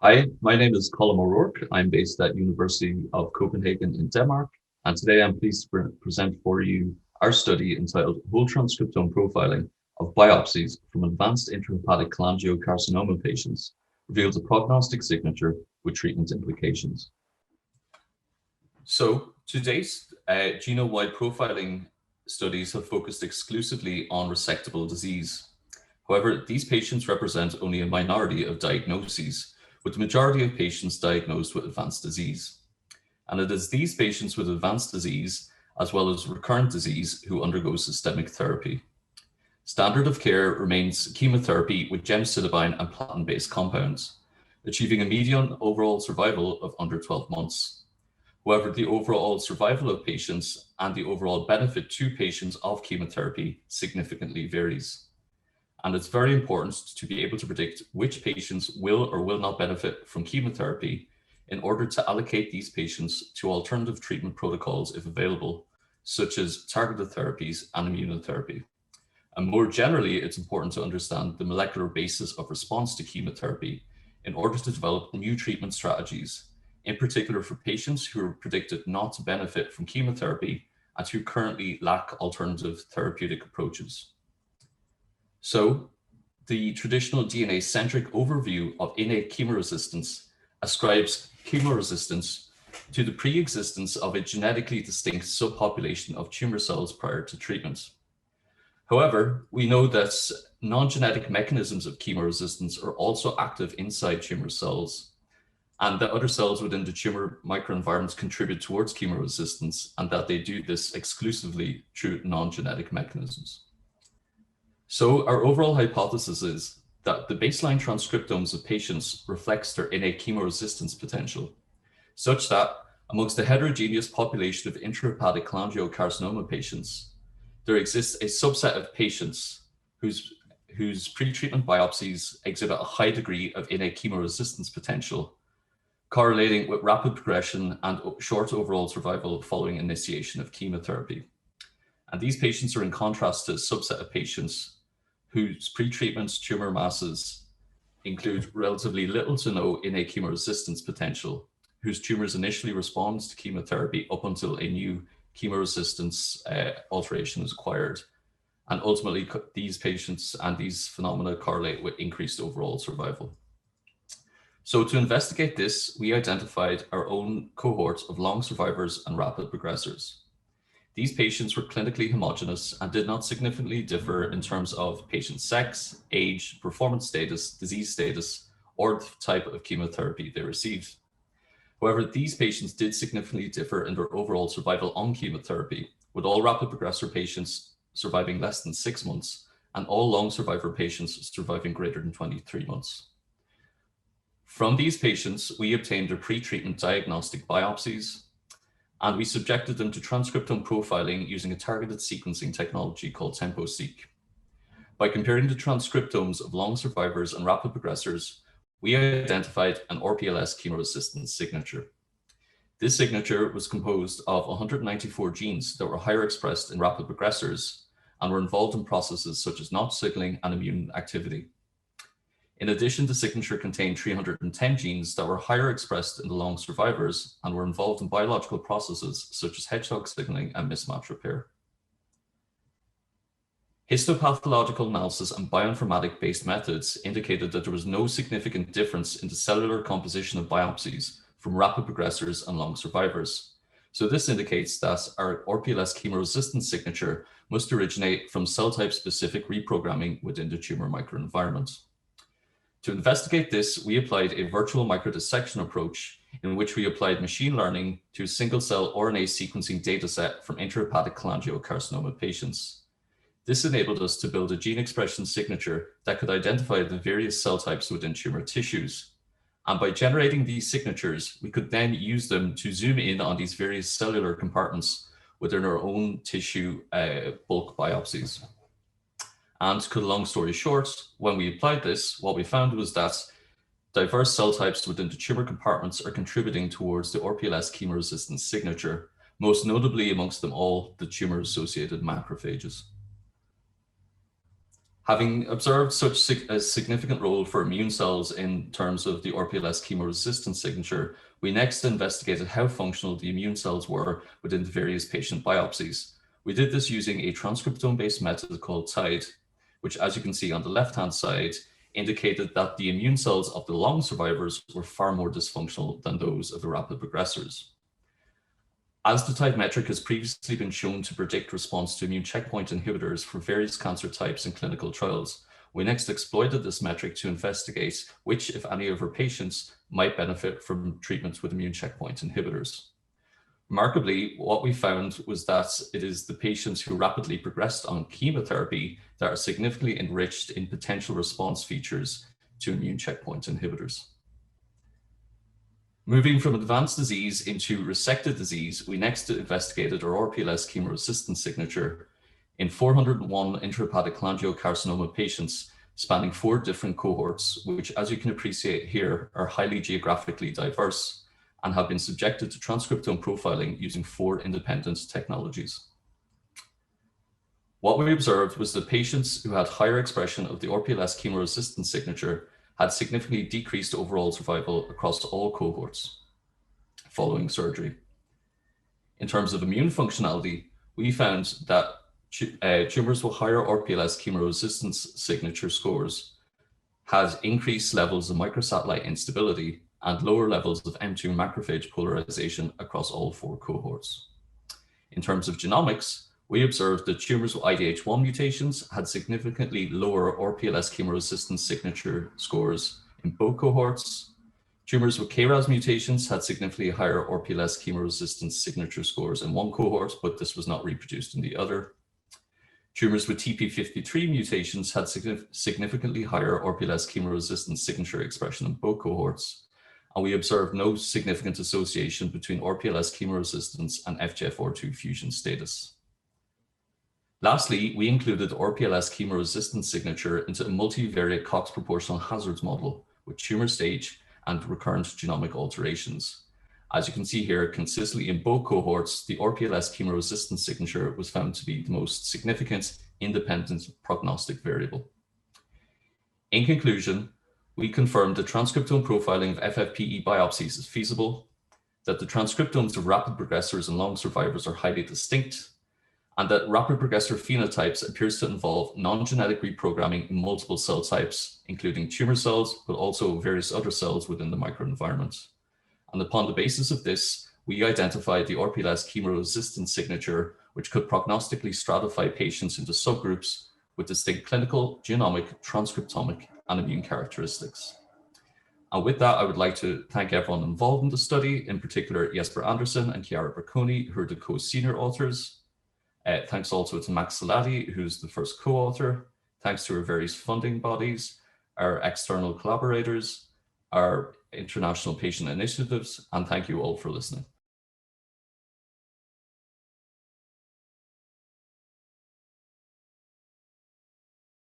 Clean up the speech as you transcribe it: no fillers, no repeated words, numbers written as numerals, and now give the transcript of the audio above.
Hi, my name is Colm O'Rourke. I'm based at University of Copenhagen in Denmark, and today I'm pleased to present for you our study entitled Whole-transcriptome profiling of biopsies from advanced intrahepatic cholangiocarcinoma patients reveals a prognostic signature with treatment implications. So, to date, genome-wide profiling studies have focused exclusively on resectable disease. However, these patients represent only a minority of diagnoses, with the majority of patients diagnosed with advanced disease. And it is these patients with advanced disease, as well as recurrent disease, who undergo systemic therapy. Standard of care remains chemotherapy with gemcitabine and platinum-based compounds, achieving a median overall survival of under 12 months. However, the overall survival of patients and the overall benefit to patients of chemotherapy significantly varies. And it's very important to be able to predict which patients will or will not benefit from chemotherapy in order to allocate these patients to alternative treatment protocols if available, such as targeted therapies and immunotherapy. And more generally, it's important to understand the molecular basis of response to chemotherapy in order to develop new treatment strategies, in particular for patients who are predicted not to benefit from chemotherapy and who currently lack alternative therapeutic approaches. So, the traditional DNA-centric overview of innate chemoresistance ascribes chemoresistance to the pre-existence of a genetically distinct subpopulation of tumor cells prior to treatment. However, we know that non-genetic mechanisms of chemoresistance are also active inside tumor cells, and that other cells within the tumor microenvironment contribute towards chemoresistance, and that they do this exclusively through non-genetic mechanisms. So our overall hypothesis is that the baseline transcriptomes of patients reflects their innate chemoresistance potential, such that amongst the heterogeneous population of intrahepatic cholangiocarcinoma patients, there exists a subset of patients whose pre-treatment biopsies exhibit a high degree of innate chemoresistance potential, correlating with rapid progression and short overall survival following initiation of chemotherapy. And these patients are in contrast to a subset of patients whose pre-treatment tumor masses include relatively little to no innate chemoresistance potential, whose tumors initially respond to chemotherapy up until a new chemoresistance alteration is acquired. And ultimately, these patients and these phenomena correlate with increased overall survival. So to investigate this, we identified our own cohort of long survivors and rapid progressors. These patients were clinically homogeneous and did not significantly differ in terms of patient sex, age, performance status, disease status, or the type of chemotherapy they received. However, these patients did significantly differ in their overall survival on chemotherapy, with all rapid progressor patients surviving less than 6 months and all long survivor patients surviving greater than 23 months. From these patients, we obtained their pre-treatment diagnostic biopsies, and we subjected them to transcriptome profiling using a targeted sequencing technology called TempoSeq. By comparing the transcriptomes of long survivors and rapid progressors, we identified an RPLS chemoresistance signature. This signature was composed of 194 genes that were higher expressed in rapid progressors and were involved in processes such as Notch signaling and immune activity. In addition, the signature contained 310 genes that were higher expressed in the long survivors and were involved in biological processes such as hedgehog signaling and mismatch repair. Histopathological analysis and bioinformatic-based methods indicated that there was no significant difference in the cellular composition of biopsies from rapid progressors and long survivors. So this indicates that our RPLS chemoresistance signature must originate from cell type specific reprogramming within the tumor microenvironment. To investigate this, we applied a virtual microdissection approach in which we applied machine learning to a single-cell RNA sequencing dataset from intrahepatic cholangiocarcinoma patients. This enabled us to build a gene expression signature that could identify the various cell types within tumor tissues. And by generating these signatures, we could then use them to zoom in on these various cellular compartments within our own tissue bulk biopsies. And to cut a long story short, when we applied this, what we found was that diverse cell types within the tumor compartments are contributing towards the RPLS chemoresistance signature, most notably amongst them all the tumor-associated macrophages. Having observed such a significant role for immune cells in terms of the RPLS chemoresistance signature, we next investigated how functional the immune cells were within the various patient biopsies. We did this using a transcriptome-based method called TIDE, which, as you can see on the left-hand side, indicated that the immune cells of the long survivors were far more dysfunctional than those of the rapid progressors. As the TIDE metric has previously been shown to predict response to immune checkpoint inhibitors for various cancer types in clinical trials, we next exploited this metric to investigate which, if any, of our patients might benefit from treatments with immune checkpoint inhibitors. Remarkably, what we found was that it is the patients who rapidly progressed on chemotherapy that are significantly enriched in potential response features to immune checkpoint inhibitors. Moving from advanced disease into resected disease, we next investigated our RPLS chemoresistance signature in 401 intrahepatic cholangiocarcinoma patients spanning 4 different cohorts, which, as you can appreciate here, are highly geographically diverse and have been subjected to transcriptome profiling using 4 independent technologies. What we observed was that patients who had higher expression of the RPLS chemoresistance signature had significantly decreased overall survival across all cohorts following surgery. In terms of immune functionality, we found that tumors with higher RPLS chemoresistance signature scores had increased levels of microsatellite instability and lower levels of M2 macrophage polarization across all 4 cohorts. In terms of genomics, we observed that tumors with IDH1 mutations had significantly lower RPLS chemoresistance signature scores in both cohorts. Tumors with KRAS mutations had significantly higher RPLS chemoresistance signature scores in one cohort, but this was not reproduced in the other. Tumors with TP53 mutations had significantly higher RPLS chemoresistance signature expression in both cohorts, and we observed no significant association between RPLS chemoresistance and FGFR2 fusion status. Lastly, we included RPLS chemoresistance signature into a multivariate Cox proportional hazards model with tumor stage and recurrent genomic alterations. As you can see here, consistently in both cohorts, the RPLS chemoresistance signature was found to be the most significant independent prognostic variable. In conclusion, we confirmed that transcriptome profiling of FFPE biopsies is feasible, that the transcriptomes of rapid progressors and long survivors are highly distinct, and that rapid progressor phenotypes appears to involve non-genetic reprogramming in multiple cell types, including tumor cells, but also various other cells within the microenvironment. And upon the basis of this, we identified the RPLS chemoresistance signature, which could prognostically stratify patients into subgroups with distinct clinical, genomic, transcriptomic, and immune characteristics. And with that, I would like to thank everyone involved in the study, in particular Jesper Andersen and Chiara Bracconi, who are the co-senior authors. Thanks also to Max Salati, who's the first co-author. Thanks to our various funding bodies, our external collaborators, our international patient initiatives, and thank you all for listening.